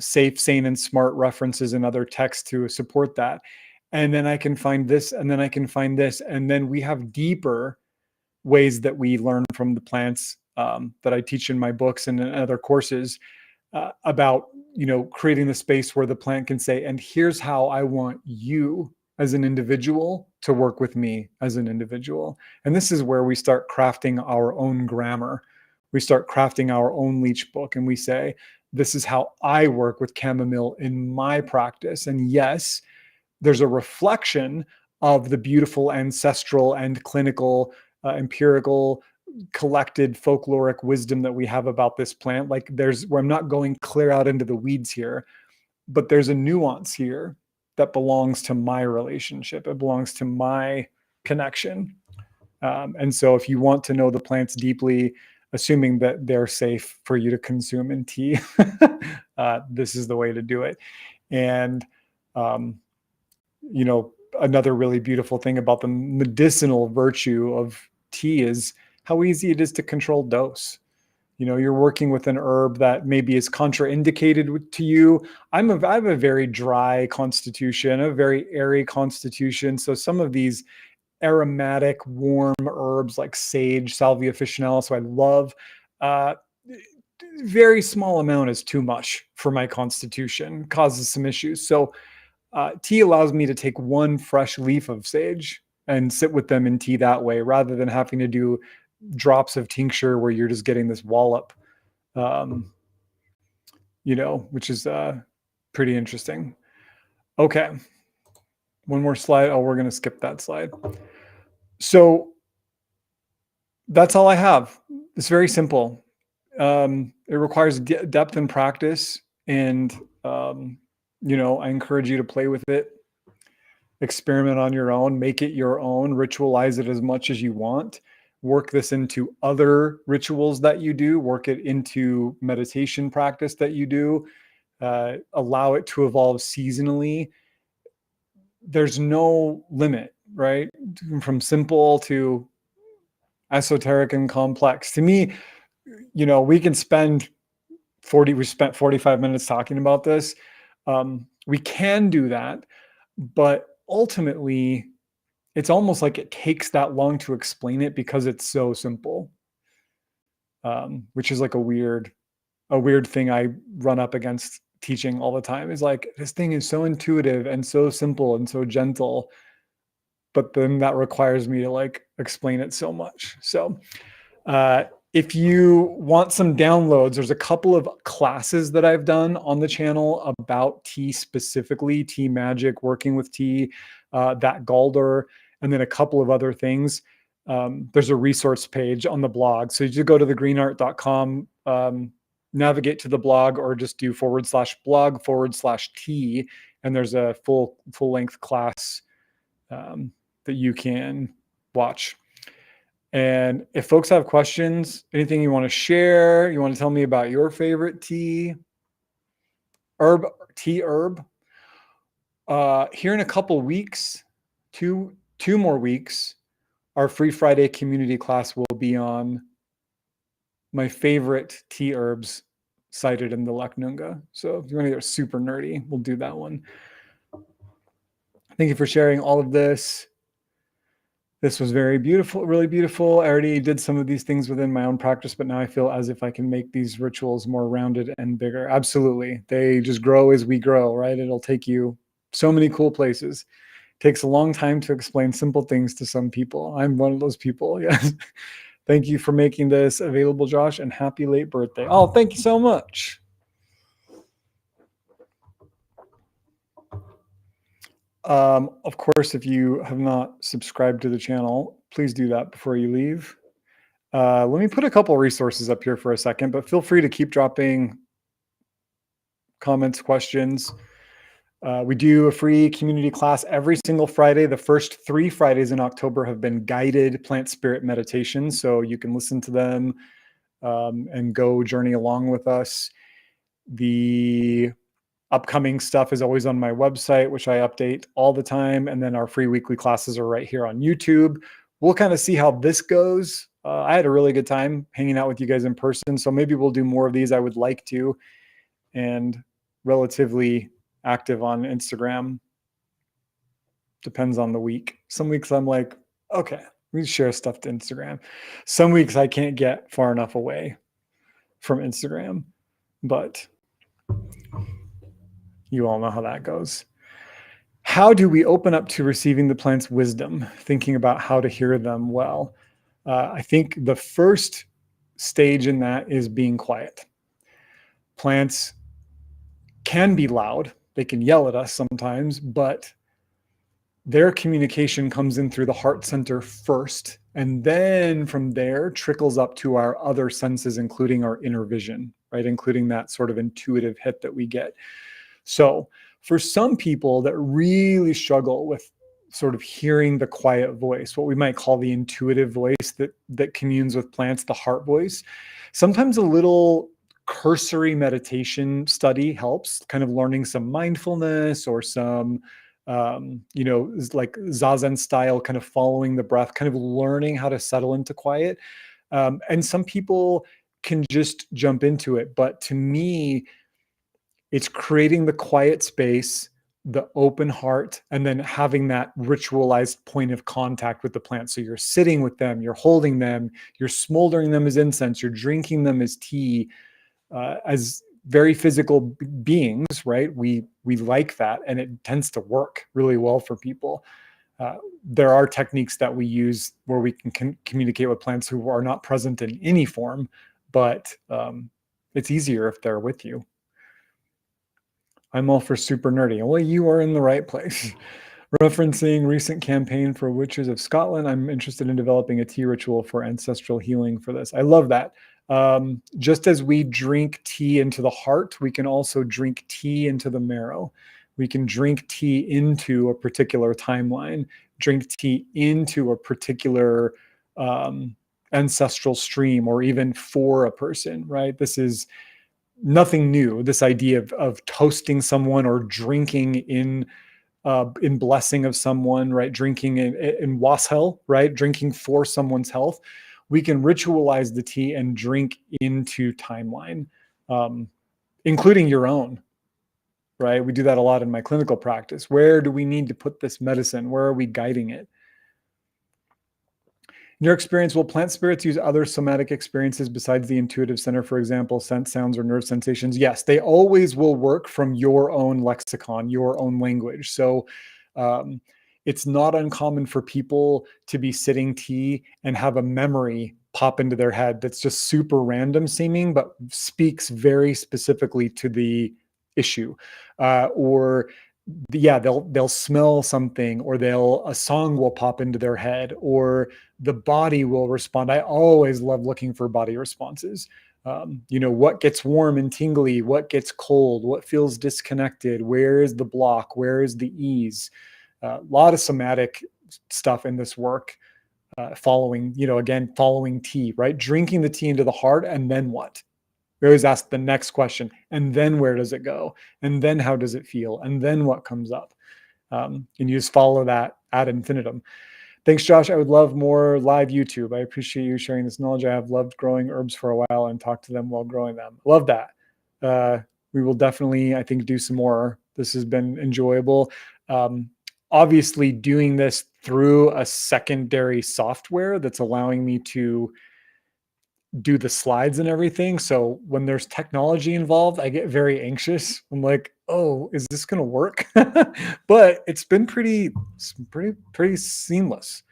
safe, sane, and smart references in other texts to support that. And then I can find this, and then I can find this. And then we have deeper ways that we learn from the plants that I teach in my books and in other courses about, you know, creating the space where the plant can say, and here's how I want you as an individual to work with me as an individual. And this is where we start crafting our own grammar. We start crafting our own leech book, and we say, this is how I work with chamomile in my practice. And yes, there's a reflection of the beautiful ancestral and clinical, empirical, collected folkloric wisdom that we have about this plant. Like there's where I'm not going clear out into the weeds here, but there's a nuance here that belongs to my relationship. It belongs to my connection. And so if you want to know the plants deeply, assuming that they're safe for you to consume in tea, this is the way to do it. And, you know, another really beautiful thing about the medicinal virtue of tea is how easy it is to control dose. You know, you're working with an herb that maybe is contraindicated to you. I have a very dry constitution, a very airy constitution. So some of these aromatic, warm herbs like sage, salvia officinalis, so I love, very small amount is too much for my constitution, causes some issues. So tea allows me to take one fresh leaf of sage and sit with them in tea that way, rather than having to do drops of tincture where you're just getting this wallop, you know, which is pretty interesting. Okay. One more slide. Oh, we're going to skip that slide. So that's all I have. It's very simple. It requires depth and practice. And, you know, I encourage you to play with it, experiment on your own, make it your own, ritualize it as much as you want. Work this into other rituals that you do, work it into meditation practice that you do, allow it to evolve seasonally. There's no limit, right? From simple to esoteric and complex. To me, you know, we spent 45 minutes talking about this. We can do that, but ultimately, it's almost like it takes that long to explain it because it's so simple, which is like a weird thing I run up against teaching all the time. Is like, this thing is so intuitive and so simple and so gentle, but then that requires me to like explain it so much. So if you want some downloads, there's a couple of classes that I've done on the channel about tea specifically, tea magic, working with tea, that Galder, and then a couple of other things. There's a resource page on the blog. So you just go to thegreenart.com, navigate to the blog, or just do /blog/tea. And there's a full length class that you can watch. And if folks have questions, anything you want to share, you want to tell me about your favorite tea herb, here in a couple weeks, two more weeks, our Free Friday community class will be on my favorite tea herbs cited in the Laknunga. So if you want to get super nerdy, we'll do that one. Thank you for sharing all of this. This was very beautiful, really beautiful. I already did some of these things within my own practice, but now I feel as if I can make these rituals more rounded and bigger. Absolutely. They just grow as we grow, right? It'll take you so many cool places. Takes a long time to explain simple things to some people. I'm one of those people. Yes. Thank you for making this available, Josh, and happy late birthday. Oh, thank you so much. Of course, if you have not subscribed to the channel, please do that before you leave. Let me put a couple resources up here for a second, but feel free to keep dropping comments, questions. We do a free community class every single Friday. The first 3 Fridays in October have been guided plant spirit meditations, so you can listen to them and go journey along with us. The upcoming stuff is always on my website, which I update all the time. And then our free weekly classes are right here on YouTube. We'll kind of see how this goes. I had a really good time hanging out with you guys in person. So maybe we'll do more of these. I would like to. And relatively active on Instagram. Depends on the week. Some weeks I'm like, okay, we share stuff to Instagram. Some weeks I can't get far enough away from Instagram. But you all know how that goes. How do we open up to receiving the plant's wisdom, thinking about how to hear them well? I think the first stage in that is being quiet. Plants can be loud. They can yell at us sometimes, but their communication comes in through the heart center first, and then from there trickles up to our other senses, including our inner vision, right? Including that sort of intuitive hit that we get. So for some people that really struggle with sort of hearing the quiet voice, what we might call the intuitive voice that communes with plants, the heart voice, sometimes a little cursory meditation study helps, kind of learning some mindfulness or some, like Zazen style, kind of following the breath, kind of learning how to settle into quiet. And some people can just jump into it. But to me, it's creating the quiet space, the open heart, and then having that ritualized point of contact with the plant. So you're sitting with them, you're holding them, you're smoldering them as incense, you're drinking them as tea, as very physical beings, right? We like that, and it tends to work really well for people. There are techniques that we use where we can communicate with plants who are not present in any form, but it's easier if they're with you. I'm all for super nerdy. Well, you are in the right place. Referencing recent campaign for Witches of Scotland, I'm interested in developing a tea ritual for ancestral healing for this. I love that. Just as we drink tea into the heart, we can also drink tea into the marrow. We can drink tea into a particular timeline, drink tea into a particular ancestral stream, or even for a person, right? This is nothing new, this idea of toasting someone or drinking in blessing of someone, right? Drinking in wassail, right? Drinking for someone's health. We can ritualize the tea and drink into timeline, including your own, right? We do that a lot in my clinical practice. Where do we need to put this medicine? Where are we guiding it? In your experience, will plant spirits use other somatic experiences besides the intuitive center, for example, sense, sounds, or nerve sensations? Yes, they always will work from your own lexicon, your own language. So it's not uncommon for people to be sitting tea and have a memory pop into their head that's just super random seeming, but speaks very specifically to the issue. They'll smell something, or a song will pop into their head, or the body will respond. I always love looking for body responses. What gets warm and tingly, what gets cold, what feels disconnected, where is the block, where is the ease? A lot of somatic stuff in this work, following tea, right? Drinking the tea into the heart, and then what? We always ask the next question, and then where does it go? And then how does it feel? And then what comes up? And you just follow that ad infinitum. Thanks, Josh. I would love more live YouTube. I appreciate you sharing this knowledge. I have loved growing herbs for a while and talk to them while growing them. Love that. We will definitely, I think, do some more. This has been enjoyable. Obviously, doing this through a secondary software that's allowing me to do the slides and everything. So when there's technology involved, I get very anxious. I'm like, oh, is this going to work? But it's been pretty seamless.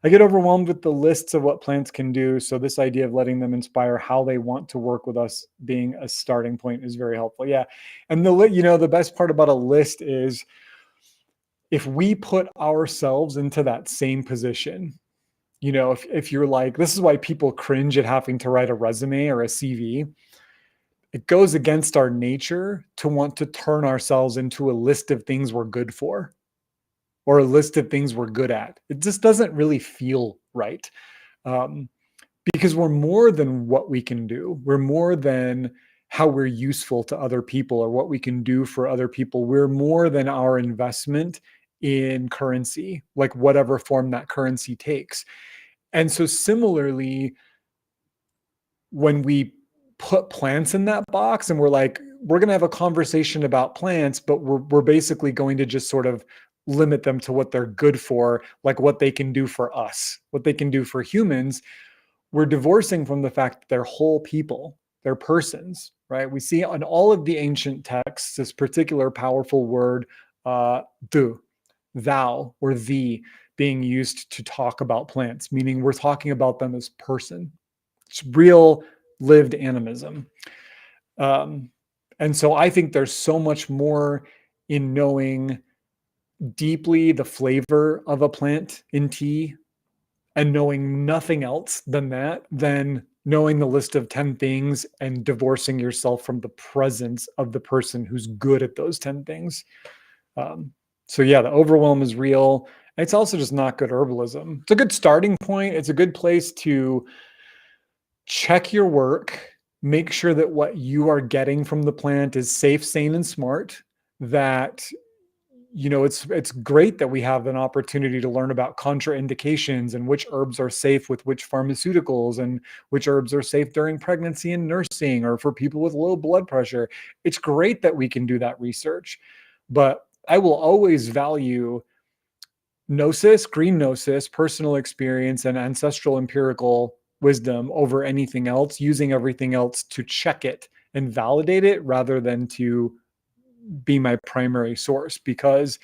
I get overwhelmed with the lists of what plants can do. So this idea of letting them inspire how they want to work with us being a starting point is very helpful. Yeah. And the best part about a list is if we put ourselves into that same position, if you're like, this is why people cringe at having to write a resume or a CV. It goes against our nature to want to turn ourselves into a list of things we're good for or a list of things we're good at. It just doesn't really feel right. Because we're more than what we can do. We're more than how we're useful to other people or what we can do for other people. We're more than our investment in currency, like whatever form that currency takes. And so similarly, when we put plants in that box and we're like, we're going to have a conversation about plants, but we're basically going to just sort of limit them to what they're good for, like what they can do for us, what they can do for humans. We're divorcing from the fact that they're whole people, they're persons, right? We see on all of the ancient texts this particular powerful word, du, thou, or thee, being used to talk about plants, meaning we're talking about them as person. It's real lived animism. And so I think there's so much more in knowing deeply the flavor of a plant in tea and knowing nothing else than that, than knowing the list of 10 things and divorcing yourself from the presence of the person who's good at those 10 things. So yeah, the overwhelm is real. It's also just not good herbalism. It's a good starting point. It's a good place to check your work, make sure that what you are getting from the plant is safe, sane, and smart, that it's great that we have an opportunity to learn about contraindications and which herbs are safe with which pharmaceuticals and which herbs are safe during pregnancy and nursing or for people with low blood pressure. It's great that we can do that research, but I will always value gnosis, green gnosis, personal experience, and ancestral empirical wisdom over anything else, using everything else to check it and validate it rather than to be my primary source, because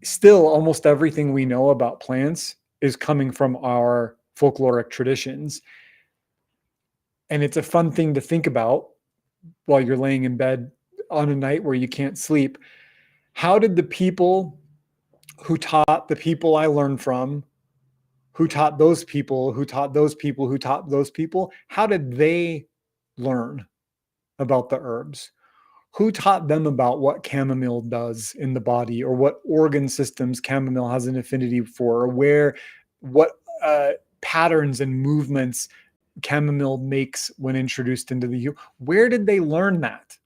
still almost everything we know about plants is coming from our folkloric traditions. And it's a fun thing to think about while you're laying in bed on a night where you can't sleep. How did the people who taught the people I learned from, who taught those people, who taught those people, who taught those people, how did they learn about the herbs? Who taught them about what chamomile does in the body, or what organ systems chamomile has an affinity for, or what patterns and movements chamomile makes when introduced into the human? Where did they learn that?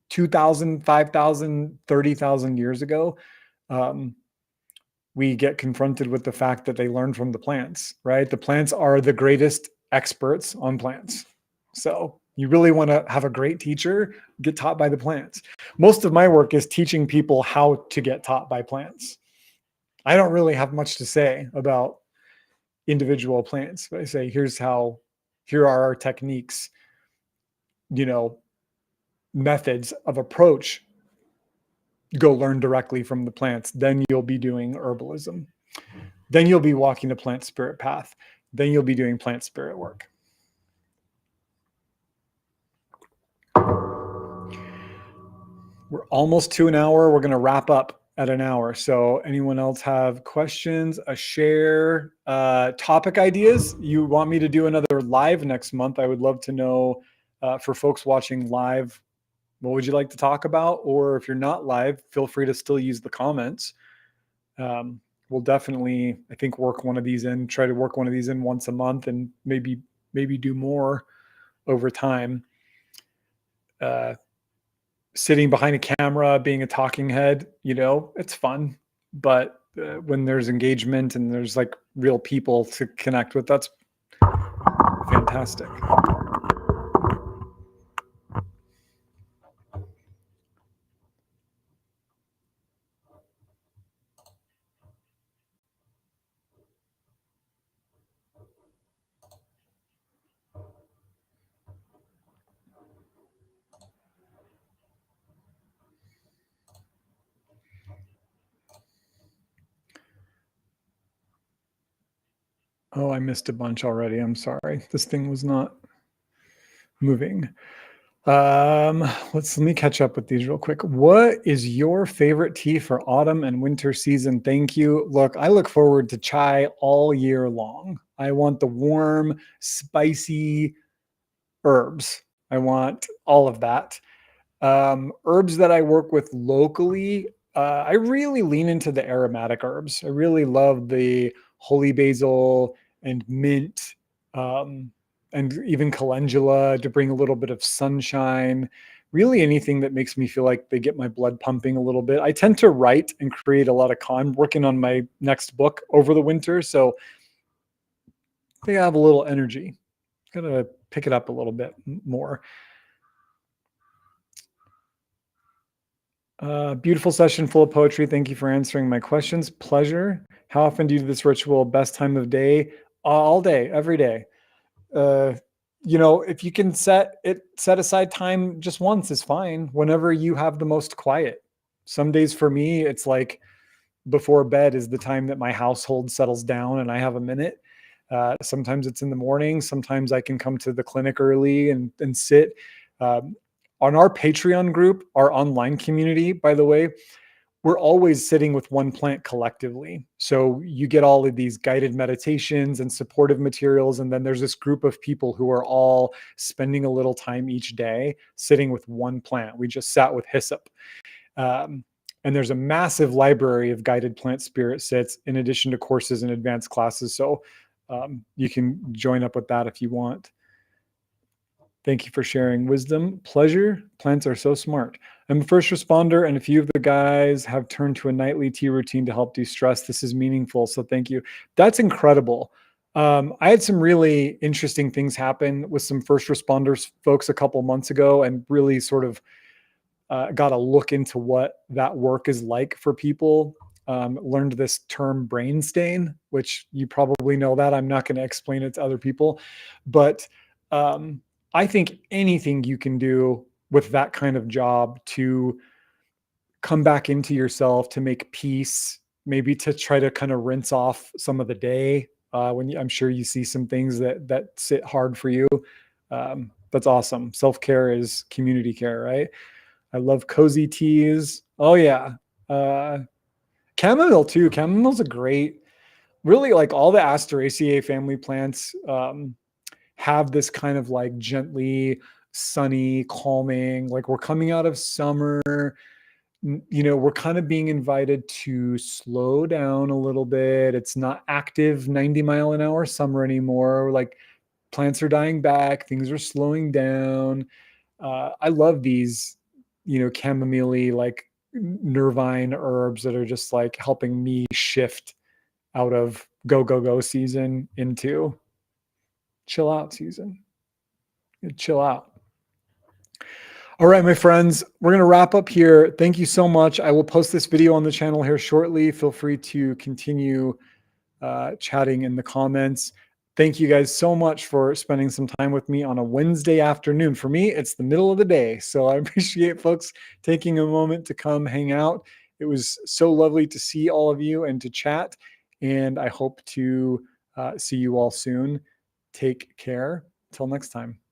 2,000, 5,000, 30,000 years ago? We get confronted with the fact that they learned from the plants, right? The plants are the greatest experts on plants. So you really want to have a great teacher, get taught by the plants. Most of my work is teaching people how to get taught by plants. I don't really have much to say about individual plants, but I say, here are our techniques, methods of approach. Go learn directly from the plants. Then you'll be doing herbalism. Then you'll be walking the plant spirit path. Then you'll be doing plant spirit work. We're almost to an hour. We're going to wrap up at an hour. So anyone else have questions, a share, topic ideas? You want me to do another live next month? I would love to know, for folks watching live, what would you like to talk about? Or if you're not live, feel free to still use the comments. We'll definitely, I think, try to work one of these in once a month, and maybe do more over time. Sitting behind a camera, being a talking head, it's fun. But when there's engagement and there's like real people to connect with, that's fantastic. Oh, I missed a bunch already. I'm sorry. This thing was not moving. Let me catch up with these real quick. What is your favorite tea for autumn and winter season? Thank you. Look, I look forward to chai all year long. I want the warm, spicy herbs. I want all of that. Herbs that I work with locally, I really lean into the aromatic herbs. I really love the holy basil and mint, um, and even calendula to bring a little bit of sunshine. Really, anything that makes me feel like they get my blood pumping a little bit. I tend to write and create a lot of I'm working on my next book over the winter, so they have a little energy. Gotta pick it up a little bit more. Beautiful session full of poetry. Thank you for answering my questions. Pleasure. How often do you do this ritual? Best time of day? All day, every day. Uh, if you can set aside time just once is fine. Whenever you have the most quiet. Some days for me, it's like before bed is the time that my household settles down and I have a minute. Sometimes it's in the morning. Sometimes I can come to the clinic early and sit. Um, on our Patreon group, our online community, by the way, we're always sitting with one plant collectively. So you get all of these guided meditations and supportive materials. And then there's this group of people who are all spending a little time each day sitting with one plant. We just sat with hyssop. And there's a massive library of guided plant spirit sits in addition to courses and advanced classes. So you can join up with that if you want. Thank you for sharing wisdom. Pleasure. Plants are so smart. I'm a first responder, and a few of the guys have turned to a nightly tea routine to help de-stress. This is meaningful, so thank you. That's incredible. I had some really interesting things happen with some first responders folks a couple months ago, and really sort of got a look into what that work is like for people. Learned this term brain stain, which you probably know that. I'm not going to explain it to other people, but I think anything you can do with that kind of job to come back into yourself, to make peace, maybe to try to kind of rinse off some of the day I'm sure you see some things that sit hard for you. That's awesome. Self-care is community care, right? I love cozy teas. Oh yeah. Chamomile too. Chamomile's a great, really like all the Asteraceae family plants have this kind of like gently sunny, calming, like we're coming out of summer, we're kind of being invited to slow down a little bit. It's not active 90-mile-an-hour summer anymore. Like plants are dying back, things are slowing down. I love these, chamomile, like nervine herbs that are just like helping me shift out of go, go, go season into chill out season. Chill out. All right, my friends, we're going to wrap up here. Thank you so much. I will post this video on the channel here shortly. Feel free to continue chatting in the comments. Thank you guys so much for spending some time with me on a Wednesday afternoon. For me, it's the middle of the day. So I appreciate folks taking a moment to come hang out. It was so lovely to see all of you and to chat. And I hope to see you all soon. Take care. Till next time.